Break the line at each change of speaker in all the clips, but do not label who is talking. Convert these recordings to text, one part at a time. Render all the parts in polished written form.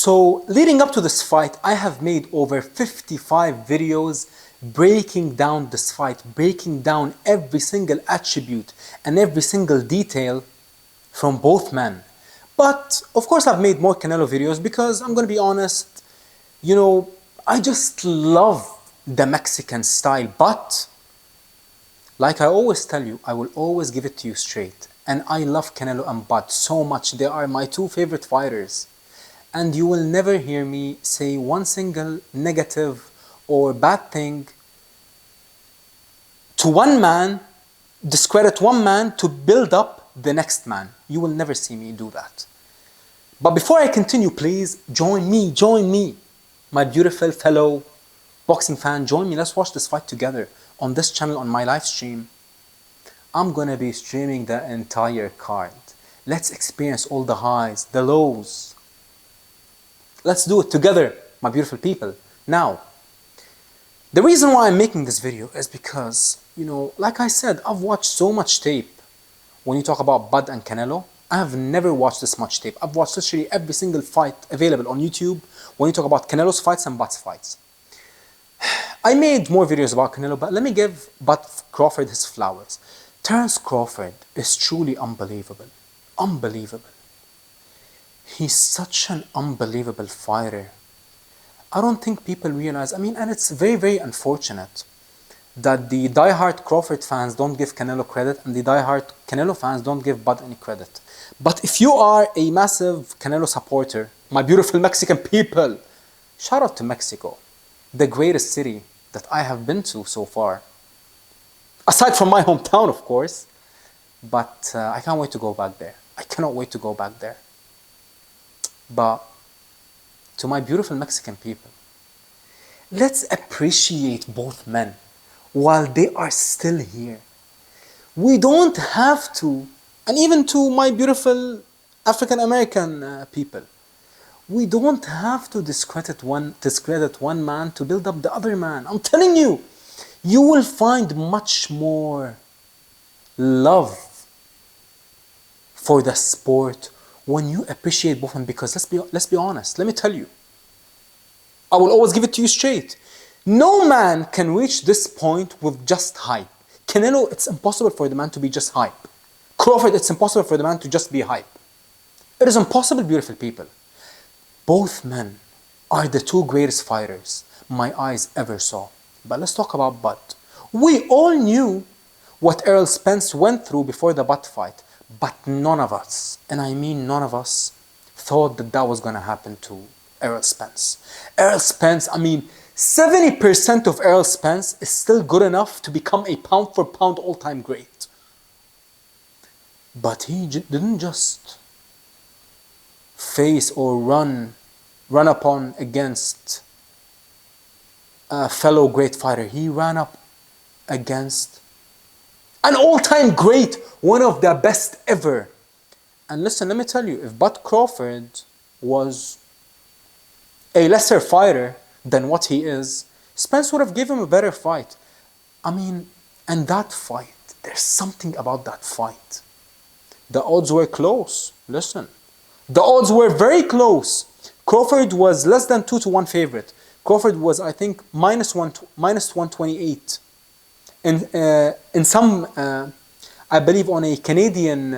So leading up to this fight, I have made over 55 videos breaking down this fight, breaking down every single attribute and every single detail from both men. But of course I've made more Canelo videos because I'm gonna be honest, I just love the Mexican style. But like I always tell you, I will always give it to you straight. And I love Canelo and Bud so much. They are my two favorite fighters. And you will never hear me say one single negative or bad thing to one man, discredit one man to build up the next man. You will never see me do that. But before I continue, please join me, my beautiful fellow boxing fan. Join me, let's watch this fight together on this channel, on my live stream. I'm gonna be streaming the entire card. Let's experience all the highs, the lows. Let's do it together, my beautiful people. Now, the reason why I'm making this video is because, like I said, I've watched so much tape. When you talk about Bud and Canelo, I have never watched this much tape. I've watched literally every single fight available on YouTube when you talk about Canelo's fights and Bud's fights. I made more videos about Canelo, but let me give Bud Crawford his flowers. Terence Crawford is truly unbelievable. Unbelievable. He's such an unbelievable fighter. I don't think people realize, and it's very, very unfortunate that the diehard Crawford fans don't give Canelo credit and the diehard Canelo fans don't give Bud any credit. But if you are a massive Canelo supporter, my beautiful Mexican people, shout out to Mexico, the greatest city that I have been to so far. Aside from my hometown, of course. But I can't wait to go back there. I cannot wait to go back there. But to my beautiful Mexican people, let's appreciate both men while they are still here. We don't have to, and even to my beautiful African American people, we don't have to discredit one man to build up the other man. I'm telling you, you will find much more love for the sport when you appreciate both of them. Because let's be honest, let me tell you, I will always give it to you straight. No man can reach this point with just hype. Canelo, it's impossible for the man to be just hype. Crawford, it's impossible for the man to just be hype. It is impossible, beautiful people. Both men are the two greatest fighters my eyes ever saw. But let's talk about Bud. We all knew what Errol Spence went through before the Bud fight. But none of us, and I mean none of us, thought that was going to happen to Errol Spence. Errol Spence, 70% of Errol Spence is still good enough to become a pound-for-pound all-time great. But he didn't just face or run upon against a fellow great fighter. He ran up against an all-time great, one of the best ever. And listen, let me tell you, if Bud Crawford was a lesser fighter than what he is, Spence would have given him a better fight. And that fight, there's something about that fight. The odds were close. Listen, the odds were very close. Crawford was less than 2-1 favorite. Crawford was, I think, minus 128. In some, I believe on a Canadian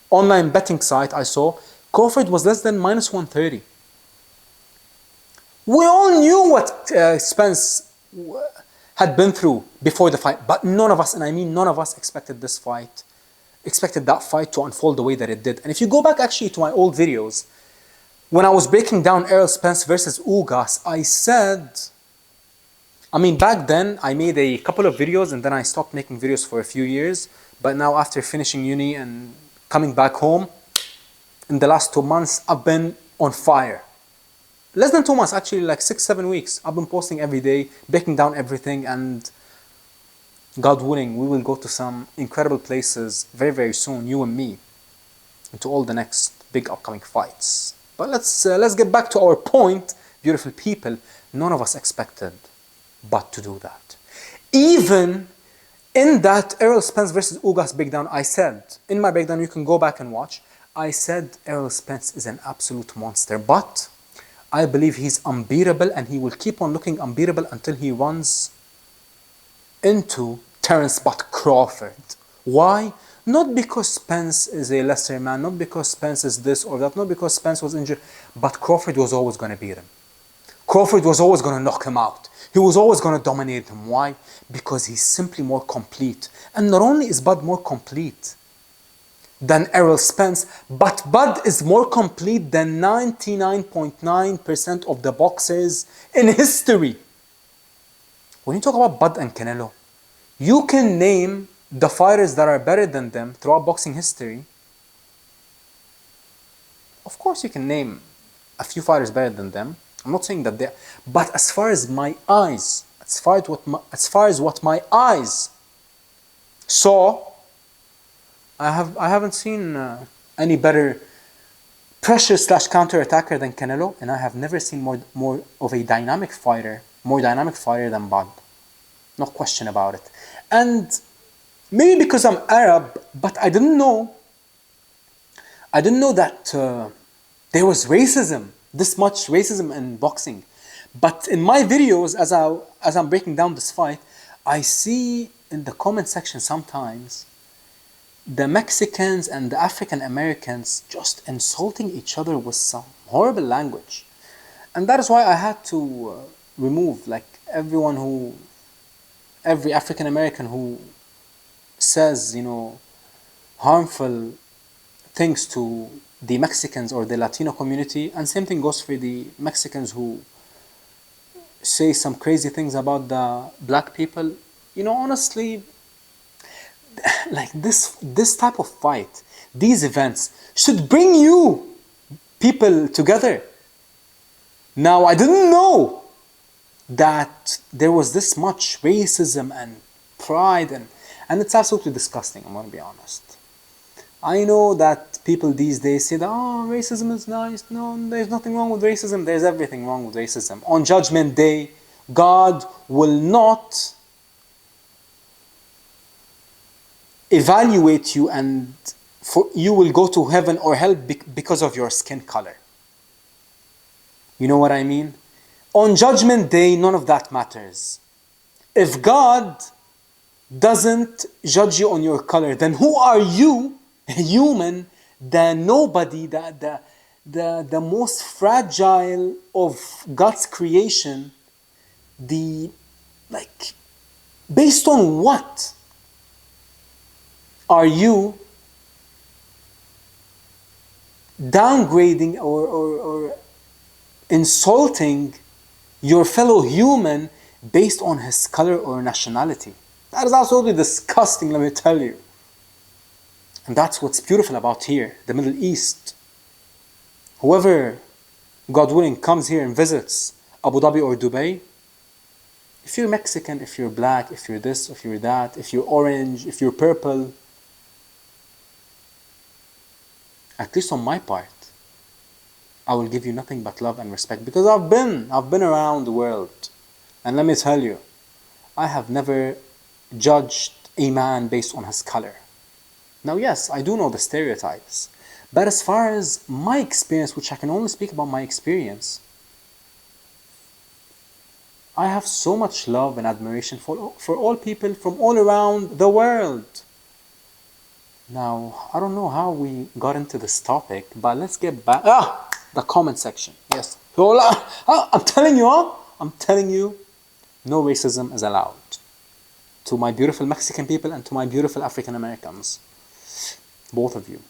online betting site I saw, Crawford was less than minus 130. We all knew what Spence had been through before the fight, but none of us, and I mean none of us, expected that fight to unfold the way that it did. And if you go back actually to my old videos, when I was breaking down Errol Spence versus Ugas, I said, back then I made a couple of videos and then I stopped making videos for a few years. But now after finishing uni and coming back home, in the last 2 months, I've been on fire. Less than 2 months, actually, like 6-7 weeks. I've been posting every day, breaking down everything, and God willing, we will go to some incredible places very, very soon, you and me, and to all the next big upcoming fights. But let's get back to our point, beautiful people. None of us expected Bud to do that. Even in that Errol Spence versus Ugas breakdown, I said, in my breakdown, you can go back and watch, I said Errol Spence is an absolute monster, but I believe he's unbeatable and he will keep on looking unbeatable until he runs into Terence Crawford. Why? Not because Spence is a lesser man, not because Spence is this or that, not because Spence was injured, but Crawford was always going to beat him. Crawford was always going to knock him out. He was always going to dominate him. Why? Because he's simply more complete. And not only is Bud more complete than Errol Spence, but Bud is more complete than 99.9% of the boxers in history. When you talk about Bud and Canelo, you can name the fighters that are better than them throughout boxing history. Of course you can name a few fighters better than them. I'm not saying that they, but as far as my eyes, as far as what my eyes saw, I haven't seen any better pressure / counter attacker than Canelo, and I have never seen more of a dynamic fighter, more dynamic fighter than Bud. No question about it. And maybe because I'm Arab, but I didn't know that there was racism, this much racism in boxing. But in my videos, as I'm breaking down this fight, I see in the comment section sometimes the Mexicans and the African Americans just insulting each other with some horrible language. And that is why I had to remove like every African American who says, harmful things to the Mexicans or the Latino community, and same thing goes for the Mexicans who say some crazy things about the black people. Honestly, like this type of fight, these events should bring you people together. Now, I didn't know that there was this much racism and pride, and it's absolutely disgusting, I'm gonna be honest. I know that people these days say that, racism is nice. No, there's nothing wrong with racism. There's everything wrong with racism. On Judgment Day, God will not evaluate you and you will go to heaven or hell because of your skin color. You know what I mean? On Judgment Day, none of that matters. If God doesn't judge you on your color, then who are you, a human, the nobody, the most fragile of God's creation, based on what are you downgrading or insulting your fellow human based on his color or nationality? That is absolutely disgusting, let me tell you. And that's what's beautiful about here, the Middle East. Whoever, God willing, comes here and visits Abu Dhabi or Dubai, if you're Mexican, if you're black, if you're this, if you're that, if you're orange, if you're purple, at least on my part, I will give you nothing but love and respect, because I've been around the world, and let me tell you, I have never judged a man based on his color. Now, yes, I do know the stereotypes, but as far as my experience, which I can only speak about my experience, I have so much love and admiration for all people from all around the world. Now, I don't know how we got into this topic, but let's get back. The comment section. Yes. I'm telling you, no racism is allowed. To my beautiful Mexican people and to my beautiful African Americans. Both of you.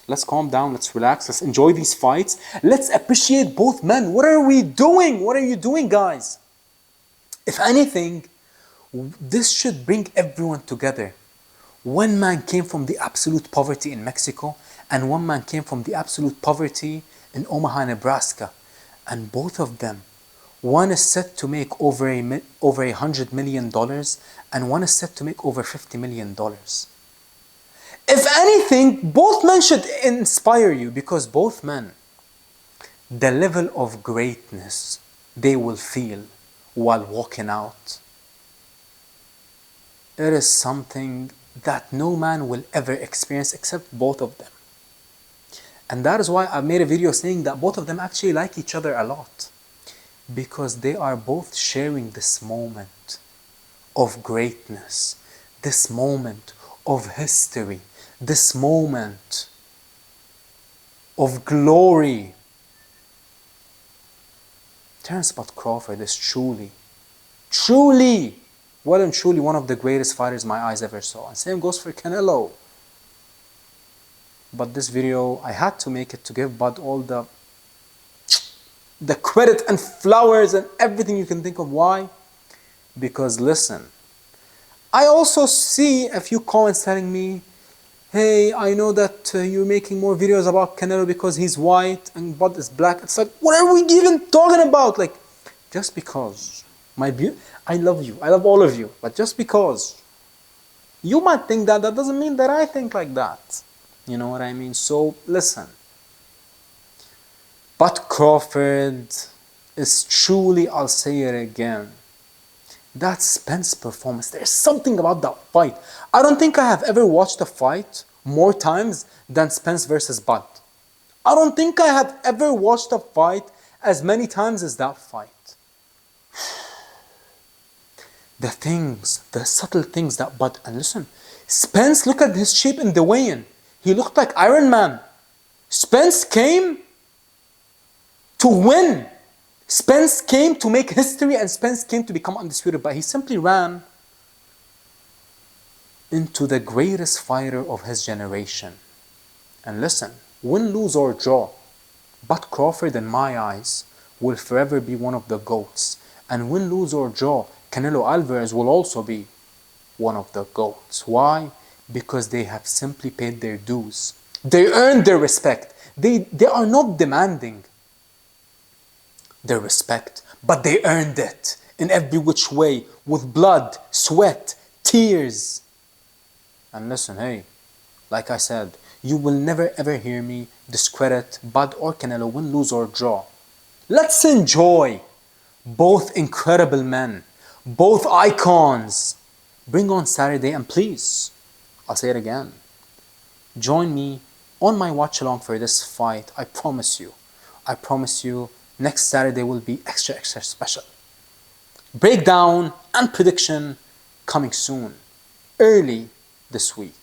Let's calm down, let's relax, let's enjoy these fights. Let's appreciate both men. What are we doing? What are you doing, guys? If anything, this should bring everyone together. One man came from the absolute poverty in Mexico, and one man came from the absolute poverty in Omaha, Nebraska. And both of them, one is set to make over $100 million, and one is set to make over $50 million. If anything, both men should inspire you, because both men, the level of greatness they will feel while walking out, it is something that no man will ever experience except both of them. And that is why I made a video saying that both of them actually like each other a lot. Because they are both sharing this moment of greatness, this moment of history, this moment of glory. Terence Crawford is truly, well and truly one of the greatest fighters my eyes ever saw. And same goes for Canelo. But this video, I had to make it to give Bud all the credit and flowers and everything you can think of. Why? Because listen, I also see a few comments telling me, hey, I know that you're making more videos about Canelo because he's white and Bud is black. It's like, what are we even talking about? Like, just because I love you, I love all of you, but just because you might think that, that doesn't mean that I think like that. You know what I mean? So listen, Bud Crawford is truly, I'll say it again, that Spence performance. There's something about that fight. I don't think I have ever watched a fight more times than Spence versus Bud. I don't think I have ever watched a fight as many times as that fight. The things, the subtle things that Bud, and listen, Spence, look at his shape in the weigh-in. He looked like Iron Man. Spence came to win. Spence came to make history, and Spence came to become undisputed, but he simply ran into the greatest fighter of his generation. And listen, win, lose or draw, Bud Crawford in my eyes will forever be one of the GOATs. And win, lose or draw, Canelo Alvarez will also be one of the GOATs. Why? Because they have simply paid their dues. They earned their respect. They are not demanding their respect, but they earned it in every which way, with blood, sweat, tears. And listen, hey, like I said, you will never ever hear me discredit Bud or Canelo, win, lose or draw. Let's enjoy both incredible men, both icons. Bring on Saturday, and please, I'll say it again, join me on my watch along for this fight. I promise you, next Saturday will be extra special. Breakdown and prediction coming soon, early this week.